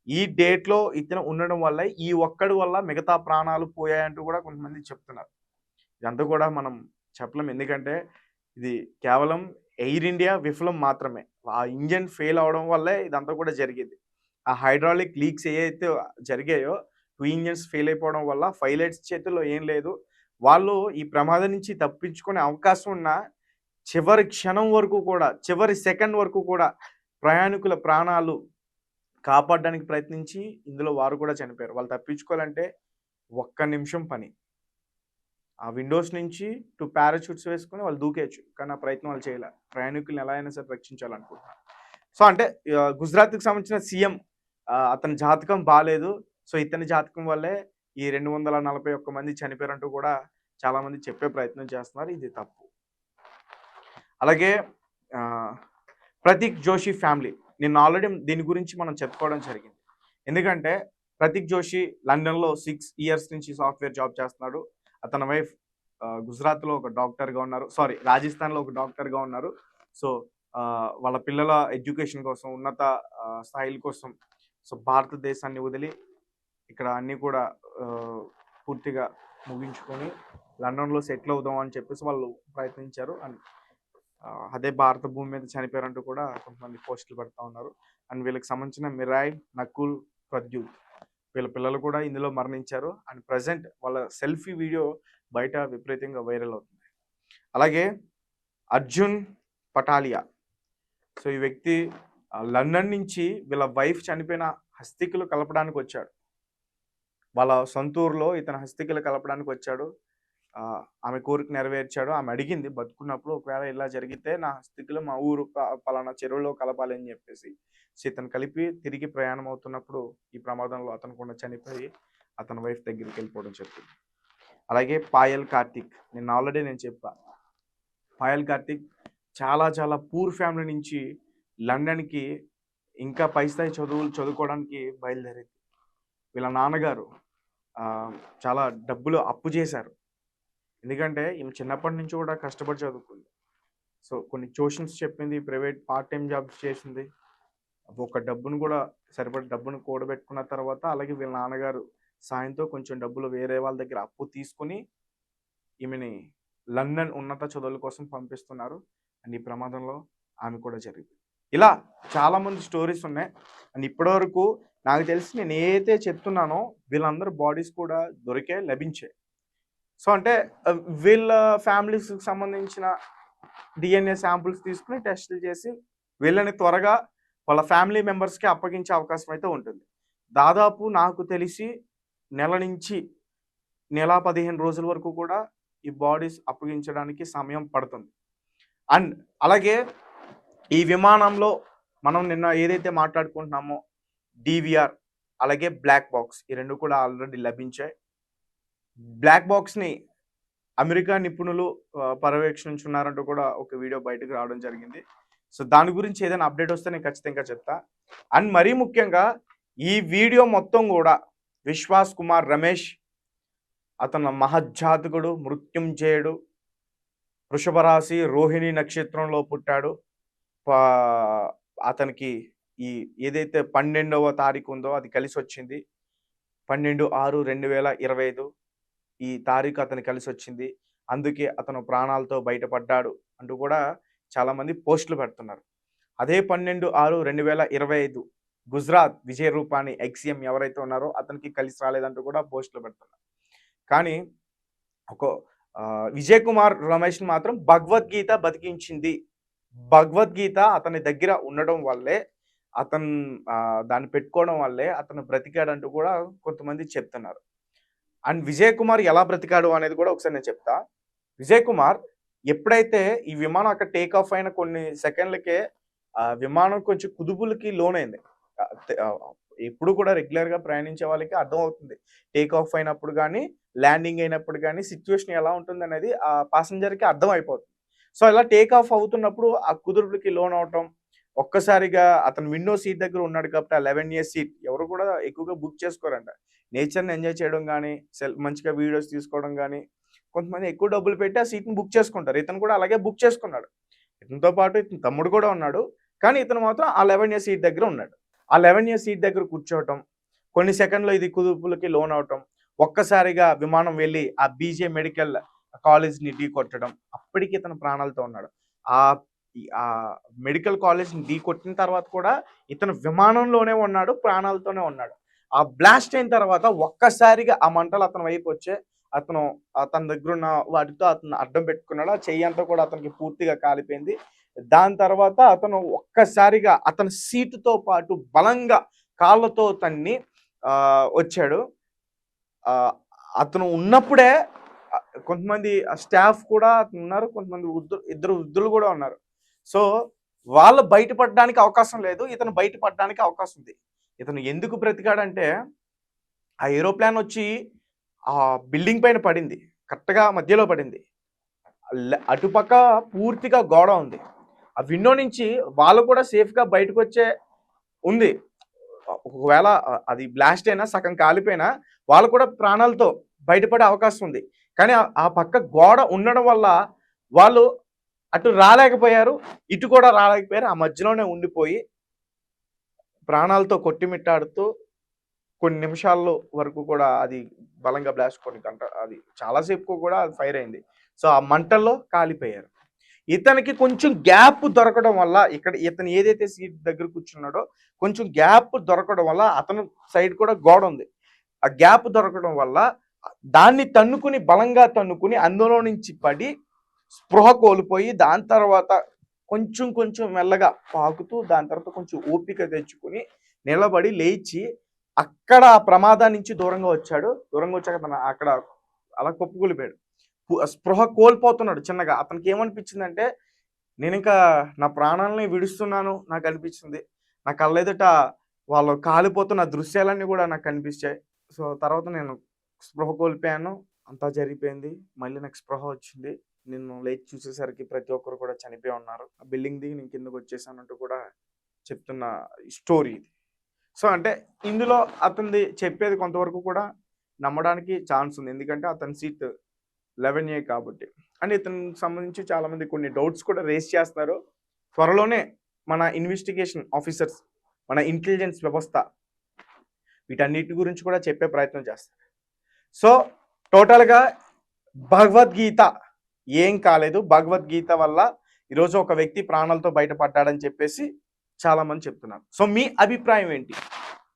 ఈ డేట్‌లో ఇతను ఉండడం వల్ల ఈ ఒక్కడి వల్ల మిగతా ప్రాణాలు పోయాయంటూ కూడా కొంతమంది చెప్తున్నారు. ఇదంతా కూడా మనం చెప్పలేం. ఎందుకంటే ఇది కేవలం ఎయిర్ ఇండియా విఫలం మాత్రమే. ఆ ఇంజిన్ ఫెయిల్ అవ్వడం వల్లే ఇదంతా కూడా జరిగింది. ఆ హైడ్రాలిక్ లీక్స్ ఏయైతే జరిగాయో 2 ఇంజిన్స్ ఫెయిల్ అయిపోవడం వల్ల పైలట్స్ చేతుల్లో ఏం లేదు. వాళ్ళు ఈ ప్రమాదం నుంచి తప్పించుకునే అవకాశం ఉన్న చివరి క్షణం వరకు కూడా, చివరి సెకండ్ వరకు కూడా ప్రయాణికుల ప్రాణాలు కాపాడడానికి ప్రయత్నించి ఇందులో వారు కూడా చనిపోయారు. వాళ్ళు తప్పించుకోవాలంటే ఒక్క నిమిషం పని. ఆ విండోస్ నుంచి పారాచూట్స్ వేసుకొని వాళ్ళు దూకేయొచ్చు. కానీ ఆ ప్రయత్నం వాళ్ళు చేయలే. ప్రయాణికుల్ని ఎలా అయినా సరే రక్షించాలనుకుంటున్నారు. సో, అంటే గుజరాత్‌కి సంబంధించిన సీఎం అతని జాతకం బాలేదు. సో, ఇతని జాతకం వల్లే ఈ 241 మంది చనిపోయారంటూ కూడా చాలామంది చెప్పే ప్రయత్నం చేస్తున్నారు. ఇది తప్పు. అలాగే ఆహ్, ప్రతీక్ జోషి ఫ్యామిలీ. నిన్న ఆల్రెడీ దీని గురించి మనం చెప్పుకోవడం జరిగింది. ఎందుకంటే ప్రతీక్ జోషి లండన్‌లో 6 ఇయర్స్ నుంచి సాఫ్ట్‌వేర్ జాబ్ చేస్తున్నాడు. అతని వైఫ్ గుజరాత్‌లో ఒక డాక్టర్‌గా ఉన్నారు. సారీ, రాజస్థాన్‌లో ఒక డాక్టర్‌గా ఉన్నారు. సో, వాళ్ళ పిల్లల ఎడ్యుకేషన్ కోసం, ఉన్నత స్థాయిల కోసం సో, భారతదేశాన్ని వదిలి ఇక్కడ అన్నీ కూడా పూర్తిగా ముగించుకొని లండన్‌లో సెటిల్ అవుదాం అని చెప్పేసి వాళ్ళు ప్రయత్నించారు. అండ్ అదే భారత భూమి మీద చనిపోయారంటూ కూడా కొంతమంది పోస్టులు పెడతా ఉన్నారు. అండ్ వీళ్ళకి సంబంధించిన మిరాయ్, నకుల్, ప్రద్యుత్ వీళ్ళ పిల్లలు కూడా ఇందులో మరణించారు. అండ్ ప్రెజెంట్ వాళ్ళ సెల్ఫీ వీడియో బయట విపరీతంగా వైరల్ అవుతుంది. అలాగే అర్జున్ పటాలియా. సో, ఈ వ్యక్తి లండన్ నుంచి వీళ్ళ వైఫ్ చనిపోయిన హస్తికలు కలపడానికి వచ్చాడు. వాళ్ళ సొంత ఊరులో ఇతను హస్తికలు కలపడానికి వచ్చాడు. ఆమె కోరిక నెరవేర్చాడు. ఆమె అడిగింది బతుకున్నప్పుడు, ఒకవేళ ఇలా జరిగితే నా హస్తికలు మా ఊరు పలానా చెరువులో కలపాలి అని చెప్పేసి. సో, ఇతను కలిపి తిరిగి ప్రయాణం అవుతున్నప్పుడు ఈ ప్రమాదంలో అతను కూడా చనిపోయి అతని వైఫ్ దగ్గరికి వెళ్ళిపోవడం జరిగింది. అలాగే పాయల్ కార్తిక్. ఆల్రెడీ నేను చెప్పా. పాయల్ కార్తిక్ చాలా చాలా పూర్ ఫ్యామిలీ నుంచి లండన్‌కి ఇంకా పై స్థాయి చదువులు చదువుకోవడానికి బయలుదేరింది. వీళ్ళ నాన్నగారు చాలా డబ్బులు అప్పు చేశారు. ఎందుకంటే ఈమె చిన్నప్పటి నుంచి కూడా కష్టపడి చదువుకుంది. సో, కొన్ని ట్యూషన్స్ చెప్పింది, ప్రైవేట్ పార్ట్ టైమ్ జాబ్స్ చేసింది. ఒక డబ్బును కూడా సరిపడే డబ్బును కూడబెట్టుకున్న తర్వాత అలాగే వీళ్ళ నాన్నగారు సాయంతో కొంచెం డబ్బులు వేరే వాళ్ళ దగ్గర అప్పు తీసుకొని ఈమెని లండన్ ఉన్నత చదువుల కోసం పంపిస్తున్నారు. అండ్ ఈ ప్రమాదంలో ఆమె కూడా జరిగింది. ఇలా చాలామంది స్టోరీస్ ఉన్నాయి. అండ్ ఇప్పటివరకు నాకు తెలిసి నేను ఏదైతే చెప్తున్నానో వీళ్ళందరూ బాడీస్ కూడా లభించాయి. సో, అంటే వీళ్ళ ఫ్యామిలీస్‌కి సంబంధించిన DNA శాంపుల్స్ తీసుకొని టెస్టులు చేసి వీళ్ళని త్వరగా వాళ్ళ ఫ్యామిలీ మెంబర్స్‌కి అప్పగించే అవకాశం అయితే ఉంటుంది. దాదాపు నాకు తెలిసి నెల నుంచి 15 రోజుల వరకు కూడా ఈ బాడీస్ అప్పగించడానికి సమయం పడుతుంది. అండ్ అలాగే ఈ విమానంలో మనం నిన్న ఏదైతే మాట్లాడుకుంటున్నామో DVR అలాగే బ్లాక్ బాక్స్ ఈ 2 కూడా ఆల్రెడీ లభించాయి. బ్లాక్ బాక్స్‌ని అమెరికా నిపుణులు పర్యవేక్షించున్నారంటూ కూడా ఒక వీడియో బయటకు రావడం జరిగింది. సో, దాని గురించి ఏదైనా అప్డేట్ వస్తే నేను ఖచ్చితంగా చెప్తా. అండ్ మరీ ముఖ్యంగా ఈ వీడియో మొత్తం కూడా విశ్వాస్ కుమార్ రమేష్ అతను మహజ్జాతకుడు, మృత్యుంజయుడు, వృషభ రాశి, రోహిణి నక్షత్రంలో పుట్టాడు. అతనికి ఈ ఏదైతే 12వ తారీఖు ఉందో అది కలిసి వచ్చింది. 12/6/2025 ఈ తారీఖు అతనికి కలిసి వచ్చింది. అందుకే అతను ప్రాణాలతో బయటపడ్డాడు అంటూ కూడా చాలామంది పోస్టులు పెడుతున్నారు. అదే 12/6/2025 గుజరాత్ విజయ్ రూపాని ఎక్స్‌ఎం ఎవరైతే ఉన్నారో అతనికి కలిసి రాలేదంటూ కూడా పోస్టులు పెడుతున్నారు. కానీ ఒక విజయ్ కుమార్ రమేష్‌ని మాత్రం భగవద్గీత బతికించింది. భగవద్గీత అతని దగ్గర ఉండడం వల్లే అతను దాన్ని పెట్టుకోవడం వల్లే అతను బ్రతికాడంటూ కూడా కొంతమంది చెప్తున్నారు. అండ్ విజయ్ కుమార్ ఎలా బ్రతికాడు అనేది కూడా ఒకసారి నేను చెప్తా. విజయ్ కుమార్ ఎప్పుడైతే ఈ విమానం అక్కడ టేక్ ఆఫ్ అయిన కొన్ని సెకండ్లకే విమానం కొంచెం కుదుపులకి లోనైంది. ఎప్పుడు కూడా రెగ్యులర్‌గా ప్రయాణించే వాళ్ళకి అర్థమవుతుంది. టేక్ ఆఫ్ అయినప్పుడు గానీ, ల్యాండింగ్ అయినప్పుడు గానీ సిట్యుయేషన్ ఎలా ఉంటుందనేది ఆ పాసెంజర్‌కి అర్థమైపోతుంది. సో, ఇలా టేక్ ఆఫ్ అవుతున్నప్పుడు ఆ కుదుపులకి లోనవ్వటం, ఒక్కసారిగా అతను విండో సీట్ దగ్గర ఉన్నాడు కాబట్టి ఆ 11A సీట్ ఎవరు కూడా ఎక్కువగా బుక్ చేసుకోరంట. నేచర్‌ని ఎంజాయ్ చేయడం గానీ, మంచిగా వీడియోస్ తీసుకోవడం గానీ, కొంతమంది ఎక్కువ డబ్బులు పెట్టి ఆ సీట్‌ని బుక్ చేసుకుంటారు. ఇతను కూడా అలాగే బుక్ చేసుకున్నాడు. ఇతనితో పాటు ఇతని తమ్ముడు కూడా ఉన్నాడు. కానీ ఇతను మాత్రం ఆ 11A సీట్ దగ్గర ఉన్నాడు. ఆ 11 ఇయర్ సీట్ దగ్గర కూర్చోవటం, కొన్ని సెకండ్‌లో ఇది కుదుపులకి లోనవటం, ఒక్కసారిగా విమానం వెళ్ళి ఆ బీజే మెడికల్ కాలేజ్‌ని ఢీకొట్టడం. అప్పటికి ఇతను ప్రాణాలతో ఉన్నాడు. ఆహ్, మెడికల్ కాలేజ్‌ని ఢీకొట్టిన తర్వాత కూడా ఇతను విమానంలోనే ఉన్నాడు, ప్రాణాలతోనే ఉన్నాడు. ఆ బ్లాస్ట్ అయిన తర్వాత ఒక్కసారిగా ఆ మంటలు అతని వైపు వచ్చాయి. తన దగ్గరున్న వాటితో అతను అడ్డం పెట్టుకున్నాడు. ఆ చెయ్యంతా కూడా అతనికి పూర్తిగా కాలిపోయింది. దాని తర్వాత అతను ఒక్కసారిగా అతని సీటుతో పాటు బలంగా కాళ్ళతో తన్ని వచ్చాడు. అతను ఉన్నప్పుడే కొంతమంది స్టాఫ్ కూడా ఉన్నారు. కొంతమంది ఇద్దరు వృద్ధులు కూడా ఉన్నారు. సో వాళ్ళు బయటపడడానికి అవకాశం లేదు. ఇతను బయటపడడానికి అవకాశం ఉంది. ఇతను ఎందుకు బ్రతికాడంటే ఆ ఏరోప్లేన్ వచ్చి ఆ బిల్డింగ్ పైన పడింది. కరెక్ట్‌గా మధ్యలో పడింది. అటుపక్క పూర్తిగా గోడ ఉంది. ఆ విండో నుంచి వాళ్ళు కూడా సేఫ్‌గా బయటకొచ్చే ఉంది. ఒకవేళ అది బ్లాస్ట్ అయినా సగం కాలిపోయినా వాళ్ళు కూడా ప్రాణాలతో బయటపడే అవకాశం ఉంది. కానీ ఆ పక్క గోడ ఉండడం వల్ల వాళ్ళు అటు రాలేకపోయారు. ఇటు కూడా రాలేకపోయారు. ఆ మధ్యలోనే ఉండిపోయి ప్రాణాలతో కొట్టిమిట్టాడుతూ కొన్ని నిమిషాల్లో వరకు కూడా అది బలంగా బ్లాస్ట్ అది చాలా సేపు కూడా అది ఫైర్ అయింది. సో ఆ మంటల్లో కాలిపోయారు. ఇతనికి కొంచెం గ్యాప్ దొరకడం వల్ల ఇతను ఏదైతే సీట్ దగ్గర కూర్చున్నాడో కొంచెం గ్యాప్ దొరకడం వల్ల అతను సైడ్ కూడా గోడ ఉంది. ఆ గ్యాప్ దొరకడం వల్ల దాన్ని తన్నుకుని బలంగా తన్నుకుని అందులో నుంచి పడి స్పృహ కోల్పోయి దాని తర్వాత కొంచెం మెల్లగా పాకుతూ దాని తర్వాత కొంచెం ఓపిక తెచ్చుకుని నిలబడి లేచి అక్కడ ఆ ప్రమాదం నుంచి దూరంగా వచ్చాడు. దూరంగా వచ్చాక తన అక్కడ అలా కుప్పకూలిపోయాడు. స్పృహ కోల్పోతున్నాడు చిన్నగా. అతనికి ఏమనిపించిందంటే నేను ఇంకా నా ప్రాణాలని విడుస్తున్నాను నాకు అనిపించింది. నా కళ్ళెదుట వాళ్ళు కాలిపోతున్న దృశ్యాలన్నీ కూడా నాకు కనిపించాయి. సో తర్వాత నేను స్పృహ కోల్పోయాను. అంతా జరిగిపోయింది. మళ్ళీ నాకు స్పృహ వచ్చింది. నేను లేచి చూసేసరికి ప్రతి ఒక్కరు కూడా చనిపోయి ఉన్నారు. ఆ బిల్డింగ్ దిగి నేను కిందకు వచ్చేసానంటూ కూడా చెప్తున్న స్టోరీ ఇది. సో అంటే ఇందులో అతనిది చెప్పేది కొంతవరకు కూడా నమ్మడానికి ఛాన్స్ ఉంది. ఎందుకంటే అతని సీట్ 11A కాబట్టి. అండ్ ఇతనికి సంబంధించి చాలామంది కొన్ని డౌట్స్ కూడా రేస్ చేస్తున్నారు. త్వరలోనే మన ఇన్వెస్టిగేషన్ ఆఫీసర్స్, మన ఇంటెలిజెన్స్ వ్యవస్థ వీటన్నిటి గురించి కూడా చెప్పే ప్రయత్నం చేస్తారు. సో టోటల్గా భగవద్గీత ఏం కాలేదు. భగవద్గీత వల్ల ఈరోజు ఒక వ్యక్తి ప్రాణాలతో బయటపడ్డాడని చెప్పేసి చాలామంది చెప్తున్నారు. సో మీ అభిప్రాయం ఏంటి?